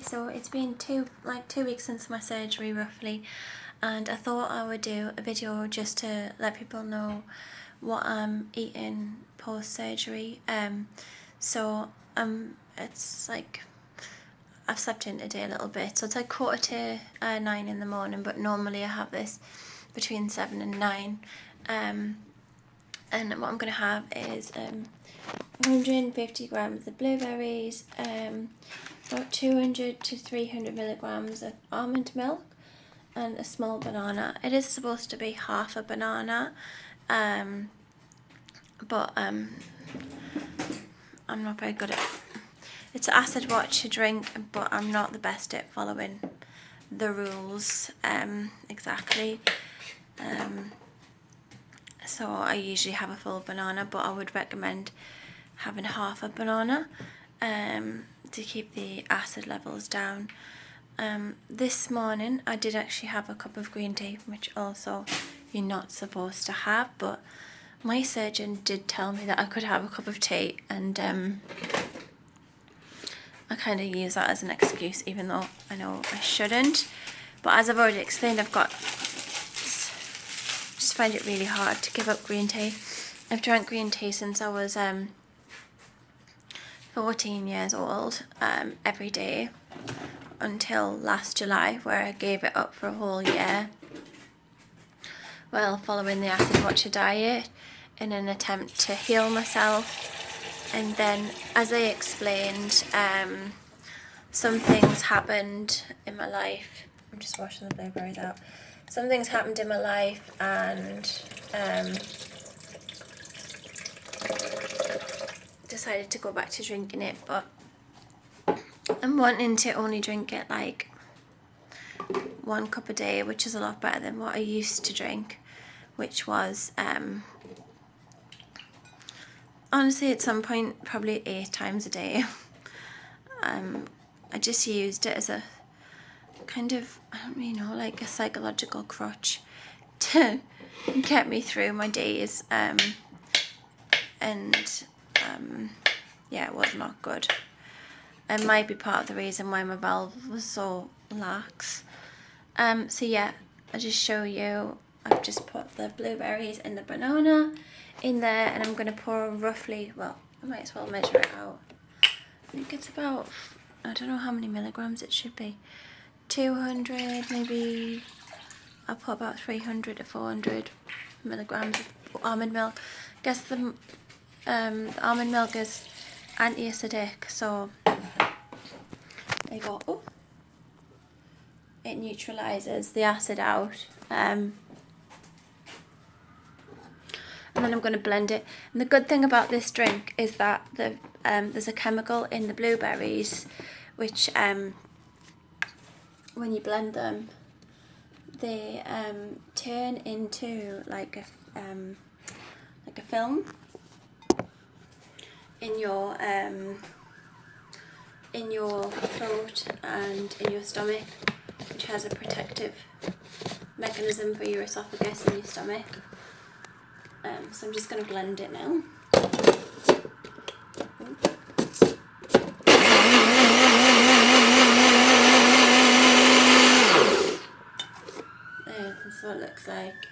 so it's been 2 weeks since my surgery roughly, and I thought I would do a video just to let people know what I'm eating post surgery. It's like I've slept in today a little bit, so it's like 8:45 in the morning, but normally I have this between 7 and 9. And what I'm going to have is 150 grams of blueberries, about 200 to 300 milligrams of almond milk, and a small banana. It is supposed to be half a banana, but I'm not very good at it. It's acid water to drink, but I'm not the best at following the rules exactly. So I usually have a full banana, but I would recommend having half a banana to keep the acid levels down. This morning I did actually have a cup of green tea, which also you're not supposed to have, but my surgeon did tell me that I could have a cup of tea, and I kind of use that as an excuse, even though I know I shouldn't. But as I've already explained, just find it really hard to give up green tea. I've drank green tea since I was 14 years old, every day until last July, where I gave it up for a whole year while following the acid water diet in an attempt to heal myself. And then, as I explained, some things happened in my life. I'm just washing the blueberries out. Some things happened in my life, and decided to go back to drinking it, but I'm wanting to only drink it like 1 cup a day, which is a lot better than what I used to drink, which was honestly at some point probably 8 times a day. I just used it as a kind of, I don't really know, like a psychological crutch to get me through my days, yeah, it was not good. It might be part of the reason why my valve was so lax. So yeah, I'll just show you. I've just put the blueberries and the banana in there, and I'm going to pour roughly, well, I might as well measure it out. I think it's about, I don't know how many milligrams it should be. 200, maybe. I'll put about 300 to 400 milligrams of almond milk. I guess the almond milk is anti-acidic, so there you go. Oh, it neutralizes the acid out. And then I'm going to blend it. And the good thing about this drink is that there's a chemical in the blueberries which when you blend them, they turn into like a film in your throat and in your stomach, which has a protective mechanism for your esophagus and your stomach. So I'm just going to blend it now. There, this is what it looks like.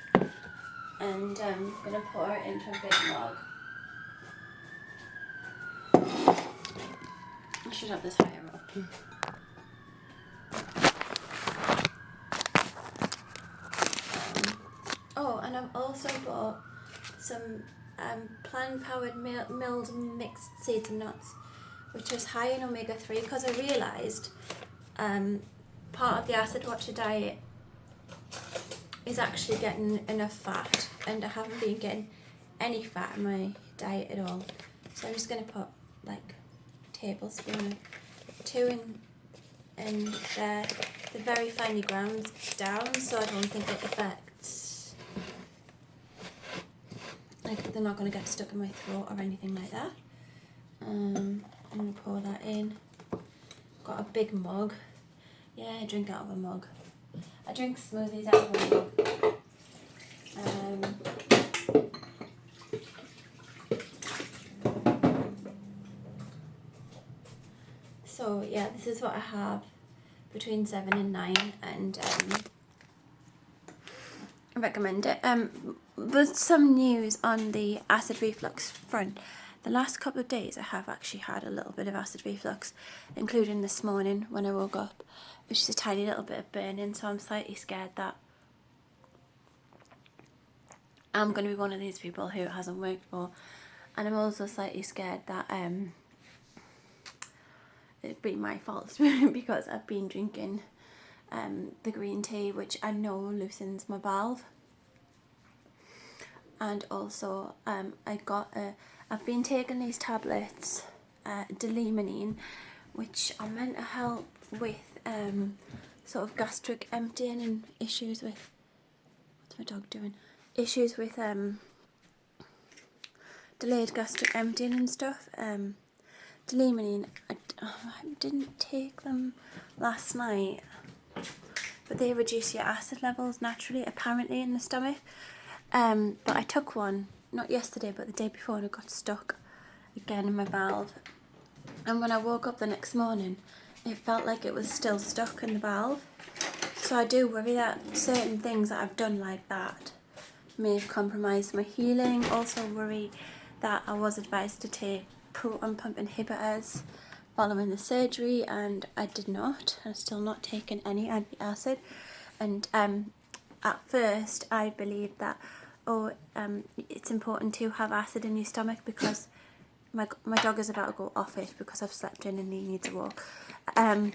And I'm going to pour it into a big mug. I should have this higher up. Oh, and I've also bought some plant-powered milled mixed seeds and nuts, which is high in omega-3, because I realised part of the acid water diet is actually getting enough fat, and I haven't been getting any fat in my diet at all. So I'm just going to put like a tablespoon or 2 in there. They're very finely ground down, so I don't think it affects, like they're not going to get stuck in my throat or anything like that. I'm going to pour that in. Got a big mug. Yeah, I drink out of a mug. I drink smoothies out of a mug. So yeah, this is what I have between 7 and 9, and I recommend it. There's some news on the acid reflux front. The last couple of days I have actually had a little bit of acid reflux, including this morning when I woke up. It was just a tiny little bit of burning, so I'm slightly scared that I'm going to be one of these people who it hasn't worked for. And I'm also slightly scared that it'd be my fault because I've been drinking the green tea, which I know loosens my valve. And also I've been taking these tablets, delimonine, which are meant to help with sort of gastric emptying and issues with, what's my dog doing? Issues with delayed gastric emptying and stuff. Delimonine, I didn't take them last night, but they reduce your acid levels naturally, apparently, in the stomach. But I took one, not yesterday, but the day before, and it got stuck again in my valve. And when I woke up the next morning, it felt like it was still stuck in the valve. So I do worry that certain things that I've done like that may have compromised my healing. Also worry that I was advised to take proton pump inhibitors following the surgery, and I did not. I'm still not taking any antacid. And at first I believed that it's important to have acid in your stomach because my dog is about to go off it because I've slept in and he needs a walk. I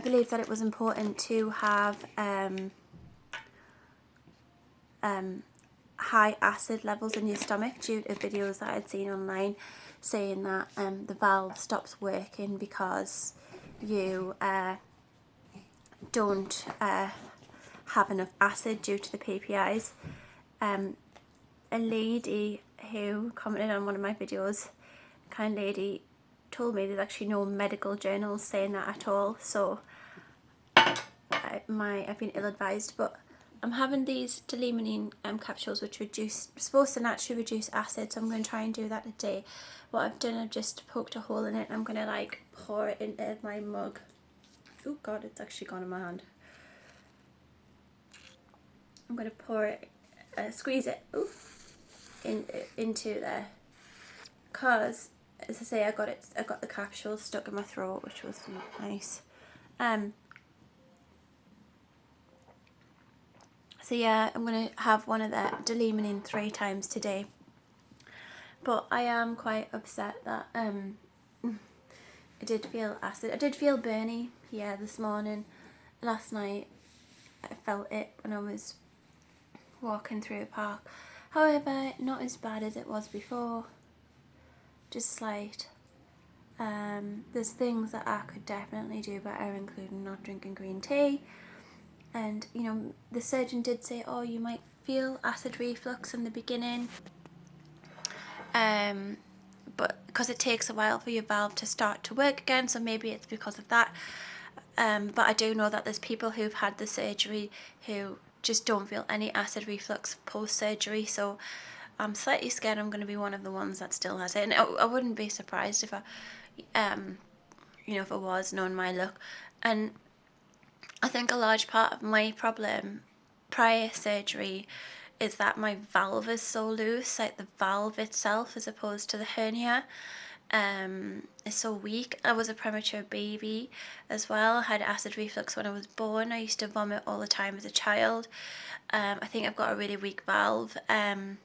believe that it was important to have high acid levels in your stomach due to videos that I'd seen online saying that the valve stops working because you don't have enough acid due to the PPIs. A lady who commented on one of my videos, kind lady, told me there's actually no medical journals saying that at all, so I've been ill-advised, but I'm having these delimonine capsules which supposed to naturally reduce acid, so I'm going to try and do that today. What I've done, I've just poked a hole in it and I'm going to like pour it into my mug. Oh god, it's actually gone in my hand. I'm going to pour it, squeeze it into there, because as I say, I got the capsule stuck in my throat, which was not nice. So yeah, I'm going to have one of the delimonine 3 times today. But I am quite upset that I did feel acid. I did feel burny, yeah, this morning. Last night I felt it when I was walking through a park. However, not as bad as it was before. Just slight. There's things that I could definitely do better, including not drinking green tea. And, you know, the surgeon did say, oh, you might feel acid reflux in the beginning. But because it takes a while for your valve to start to work again, so maybe it's because of that. But I do know that there's people who've had the surgery who just don't feel any acid reflux post-surgery, so I'm slightly scared I'm going to be one of the ones that still has it. And I wouldn't be surprised if if I was, knowing my luck. And I think a large part of my problem prior surgery is that my valve is so loose, like the valve itself as opposed to the hernia is so weak. I was a premature baby as well. I had acid reflux when I was born. I used to vomit all the time as a child. I think I've got a really weak valve, and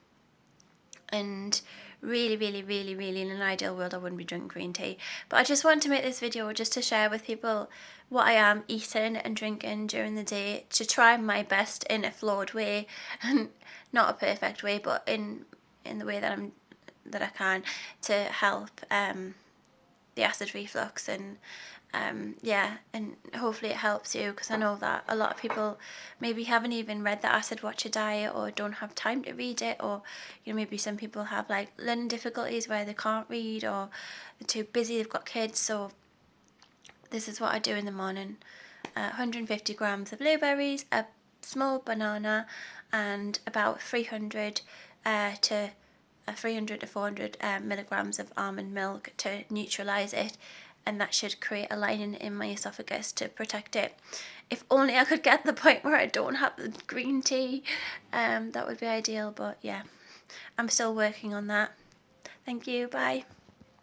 really in an ideal world I wouldn't be drinking green tea. But I just want to make this video just to share with people what I am eating and drinking during the day, to try my best in a flawed way, and not a perfect way, but in the way that I can, to help the acid reflux. And and hopefully it helps you, because I know that a lot of people maybe haven't even read the Acid Watcher diet, or don't have time to read it, or maybe some people have like learning difficulties where they can't read, or they're too busy, they've got kids. So this is what I do in the morning: 150 grams of blueberries, a small banana, and about 300 to 400 milligrams of almond milk to neutralise it. and that should create a lining in my esophagus to protect it. If only I could get to the point where I don't have the green tea, that would be ideal, but yeah, I'm still working on that. Thank you, bye.